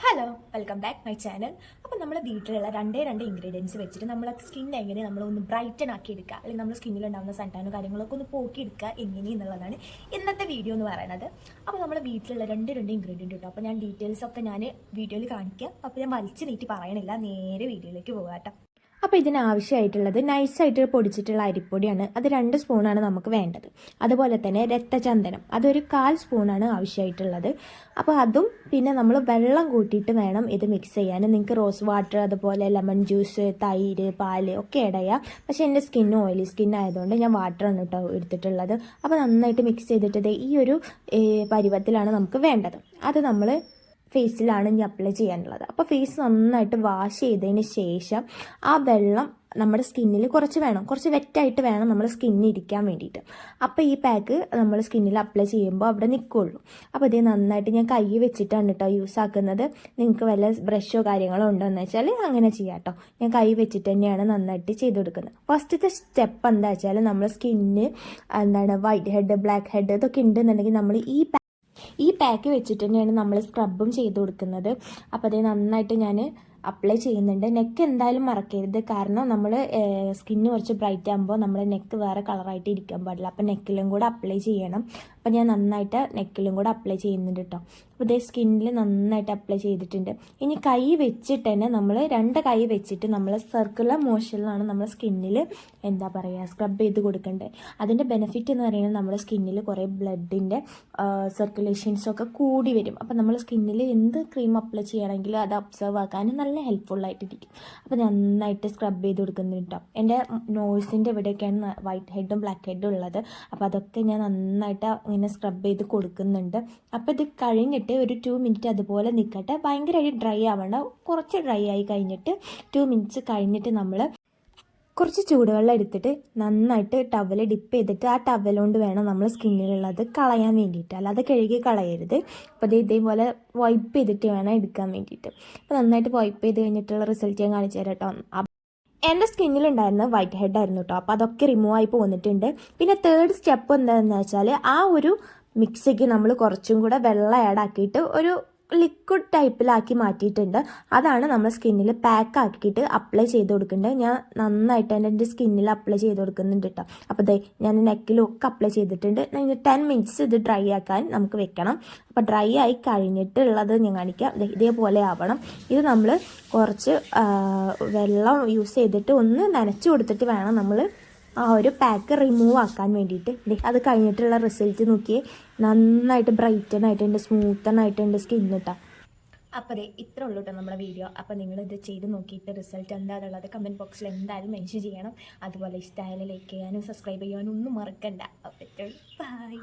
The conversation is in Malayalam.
Hello welcome back my channel. അപ്പോൾ നമ്മുടെ വീട്ടിലുള്ള രണ്ടേ ഇൻഗ്രീഡിയൻസ് വെച്ചിട്ട് നമ്മളെ സ്കിൻ എങ്ങനെ നമ്മളൊന്ന് ബ്രൈറ്റൻ ആക്കി എടുക്കുക, അല്ലെങ്കിൽ നമ്മുടെ സ്കിന്നിലുണ്ടാകുന്ന സൺടാനും കാര്യങ്ങളൊക്കെ ഒന്ന് പോക്കിയെടുക്കുക എങ്ങനെയെന്നുള്ളതാണ് ഇന്നത്തെ വീഡിയോ എന്ന് പറയുന്നത്. അപ്പോൾ നമ്മുടെ വീട്ടിലുള്ള രണ്ടേ ഇൻഗ്രീഡിയൻറ്റ് കിട്ടും. അപ്പോൾ ഞാൻ ഡീറ്റെയിൽസ് ഒക്കെ ഞാൻ വീഡിയോയിൽ കാണിക്കാം. അപ്പോൾ ഞാൻ വലിച്ചു നീട്ടി പറയണില്ല, നേരെ വീഡിയോയിലേക്ക് പോകാം കേട്ടോ. അപ്പോൾ ഇതിനാവശ്യമായിട്ടുള്ളത് നൈസായിട്ട് പൊടിച്ചിട്ടുള്ള അരിപ്പൊടിയാണ്. അത് 2 സ്പൂണാണ് നമുക്ക് വേണ്ടത്. അതുപോലെ തന്നെ രക്തചന്ദനം, അതൊരു 1/4 സ്പൂണാണ് ആവശ്യമായിട്ടുള്ളത്. അപ്പോൾ അതും പിന്നെ നമ്മൾ വെള്ളം കൂട്ടിയിട്ട് വേണം ഇത് മിക്സ് ചെയ്യാൻ. നിങ്ങൾക്ക് റോസ് വാട്ടർ, അതുപോലെ ലെമൺ ജ്യൂസ്, തൈര്, പാല് ഒക്കെ ആഡ് ചെയ്യാം. പക്ഷേ എൻ്റെ സ്കിന്ന് ഓയിലി സ്കിൻ ആയതുകൊണ്ട് ഞാൻ വാട്ടറാണ് കേട്ടോ എടുത്തിട്ടുള്ളത്. അപ്പോൾ നന്നായിട്ട് മിക്സ് ചെയ്തിട്ട് ഈ ഒരു പരുവത്തിലാണ് നമുക്ക് വേണ്ടത്. അത് നമ്മൾ ഫേസിലാണ് ഇനി അപ്ലൈ ചെയ്യാനുള്ളത്. അപ്പോൾ ഫേസ് നന്നായിട്ട് വാഷ് ചെയ്തതിന് ശേഷം ആ വെള്ളം നമ്മുടെ സ്കിന്നിൽ കുറച്ച് വെറ്റായിട്ട് വേണം നമ്മുടെ സ്കിന്നിൽ ഇരിക്കാൻ വേണ്ടിയിട്ട്. അപ്പോൾ ഈ പാക്ക് നമ്മൾ സ്കിന്നിൽ അപ്ലൈ ചെയ്യുമ്പോൾ അവിടെ നിൽക്കുള്ളൂ. അപ്പോൾ ഇത് നന്നായിട്ട് ഞാൻ കൈ വെച്ചിട്ടാണ് കേട്ടോ യൂസ് ആക്കുന്നത്. നിങ്ങൾക്ക് വല്ല ബ്രഷോ കാര്യങ്ങളോ ഉണ്ടോയെന്ന് വെച്ചാൽ അങ്ങനെ ചെയ്യാം കേട്ടോ. ഞാൻ കൈ വെച്ചിട്ട് തന്നെയാണ് നന്നായിട്ട് ചെയ്ത് കൊടുക്കുന്നത്. ഫസ്റ്റത്തെ സ്റ്റെപ്പ് എന്താ വെച്ചാൽ നമ്മുടെ സ്കിന്നിന് വൈറ്റ് ഹെഡ്, ബ്ലാക്ക് ഹെഡ് ഇതൊക്കെ ഉണ്ടെന്നുണ്ടെങ്കിൽ നമ്മൾ ഈ പാക്ക് വെച്ചിട്ട് തന്നെയാണ് നമ്മൾ സ്ക്രബും ചെയ്ത് കൊടുക്കുന്നത്. അപ്പോൾ അത് നന്നായിട്ട് ഞാൻ അപ്ലൈ ചെയ്യുന്നുണ്ട്. നെക്ക് എന്തായാലും മറക്കരുത്, കാരണം നമ്മൾ സ്കിന്ന് കുറച്ച് ബ്രൈറ്റ് ആകുമ്പോൾ നമ്മുടെ നെക്ക് വേറെ കളറായിട്ട് ഇരിക്കാൻ പാടില്ല. അപ്പോൾ നെക്കിലും കൂടെ അപ്ലൈ ചെയ്യണം. അപ്പോൾ ഞാൻ നന്നായിട്ട് നെക്കിലും കൂടെ അപ്ലൈ ചെയ്യുന്നുണ്ട് കേട്ടോ. അപ്പോൾ ഇതേ സ്കിന്നിൽ നന്നായിട്ട് അപ്ലൈ ചെയ്തിട്ടുണ്ട്. ഇനി കൈ വെച്ചിട്ട് തന്നെ നമ്മൾ 2 കൈ വെച്ചിട്ട് നമ്മൾ സർക്കുലർ മോഷനിലാണ് നമ്മൾ സ്കിന്നിൽ സ്ക്രബ് ചെയ്ത് കൊടുക്കേണ്ടത്. അതിൻ്റെ ബെനിഫിറ്റ് എന്ന് പറയുന്നത് നമ്മുടെ സ്കിന്നിൽ കുറേ ബ്ലഡിൻ്റെ സർക്കുലേഷൻസൊക്കെ കൂടി വരും. അപ്പോൾ നമ്മൾ സ്കിന്നിൽ എന്ത് ക്രീം അപ്ലൈ ചെയ്യണമെങ്കിലും അത് ഒബ്സർവ് ആക്കാൻ നല്ല ഹെൽപ്ഫുള്ളായിട്ടിരിക്കും. അപ്പോൾ നന്നായിട്ട് സ്ക്രബ് ചെയ്ത് കൊടുക്കുന്നുണ്ട് കേട്ടോ. എൻ്റെ നോസിൻ്റെ ഇവിടെയൊക്കെയാണ് വൈറ്റ് ഹെഡും ബ്ലാക്ക് ഹെഡും ഉള്ളത്. അപ്പോൾ അതൊക്കെ ഞാൻ നന്നായിട്ട് ഇങ്ങനെ സ്ക്രബ് ചെയ്ത് കൊടുക്കുന്നുണ്ട്. അപ്പോൾ ഇത് കഴിഞ്ഞിട്ട് ഒരു 2 മിനിറ്റ് അതുപോലെ നിൽക്കട്ടെ. ഭയങ്കരമായിട്ട് ഡ്രൈ ആവേണ്ട, കുറച്ച് ഡ്രൈ ആയി കഴിഞ്ഞിട്ട് 2 മിനിറ്റ്സ് കഴിഞ്ഞിട്ട് നമ്മൾ കുറച്ച് ചൂടുവെള്ളം എടുത്തിട്ട് നന്നായിട്ട് ടവൽ ഡിപ്പ് ചെയ്തിട്ട് ആ ടവലുകൊണ്ട് വേണം നമ്മൾ സ്കിന്നിലുള്ളത് കളയാൻ വേണ്ടിയിട്ട്, അല്ലാതെ കഴുകി കളയരുത്. അപ്പോൾ ഇതേപോലെ വൈപ്പ് ചെയ്തിട്ട് വേണം എടുക്കാൻ വേണ്ടിയിട്ട്. അപ്പോൾ നന്നായിട്ട് വൈപ്പ് ചെയ്ത് കഴിഞ്ഞിട്ടുള്ള റിസൾട്ട് ഞാൻ കാണിച്ചു തരാം കേട്ടോ. എൻ്റെ സ്കിന്നിലുണ്ടായിരുന്ന വൈറ്റ് ഹെഡ് ആയിരുന്നു കേട്ടോ. അപ്പോൾ അതൊക്കെ റിമൂവ് ആയി പോന്നിട്ടുണ്ട്. പിന്നെ 3rd സ്റ്റെപ്പ് എന്താണെന്ന് വെച്ചാൽ ആ ഒരു മിക്സിക്ക് നമ്മൾ കുറച്ചും കൂടെ വെള്ളം ആഡ് ആക്കിയിട്ട് ഒരു ലിക്വിഡ് ടൈപ്പിലാക്കി മാറ്റിയിട്ടുണ്ട്. അതാണ് നമ്മൾ സ്കിന്നിൽ പാക്ക് ആക്കിയിട്ട് അപ്ലൈ ചെയ്ത് കൊടുക്കേണ്ടത്. ഞാൻ നന്നായിട്ട് എൻ്റെ സ്കിന്നിൽ അപ്ലൈ ചെയ്ത് കൊടുക്കുന്നുണ്ട് കേട്ടോ. അപ്പോൾ ഞാൻ നെക്കിലും ഒക്കെ അപ്ലൈ ചെയ്തിട്ടുണ്ട്. 10 മിനിറ്റ്സ് ഇത് ഡ്രൈ ആക്കാൻ നമുക്ക് വെക്കണം. അപ്പോൾ ഡ്രൈ ആയി കഴിഞ്ഞിട്ടുള്ളത് ഞാൻ കാണിക്കാം. ഇതേപോലെ ആവണം. ഇത് നമ്മൾ കുറച്ച് വെള്ളം യൂസ് ചെയ്തിട്ട് ഒന്ന് നനച്ച് കൊടുത്തിട്ട് വേണം നമ്മൾ ആ ഒരു പാക്ക് റിമൂവ് ആക്കാൻ വേണ്ടിയിട്ട്. അത് കഴിഞ്ഞിട്ടുള്ള റിസൾട്ട് നോക്കിയേ, നന്നായിട്ട് ബ്രൈറ്റൻ ആയിട്ടുണ്ട്, സ്മൂത്തൻ ആയിട്ടുണ്ട് സ്കിൻ കേട്ടോ. അപ്പോൾ ഇത്ര ഉള്ളൂ കേട്ടോ നമ്മുടെ വീഡിയോ. അപ്പോൾ നിങ്ങളിത് ചെയ്ത് നോക്കിയിട്ട് റിസൾട്ട് എന്താണുള്ളത് കമൻറ്റ് ബോക്സിൽ എന്തായാലും മെൻഷൻ ചെയ്യണം. അതുപോലെ ഇഷ്ടമായാലും ലൈക്ക് ചെയ്യാനും സബ്സ്ക്രൈബ് ചെയ്യാനും ഒന്നും മറക്കണ്ട. അപ്പോൾ ബൈ.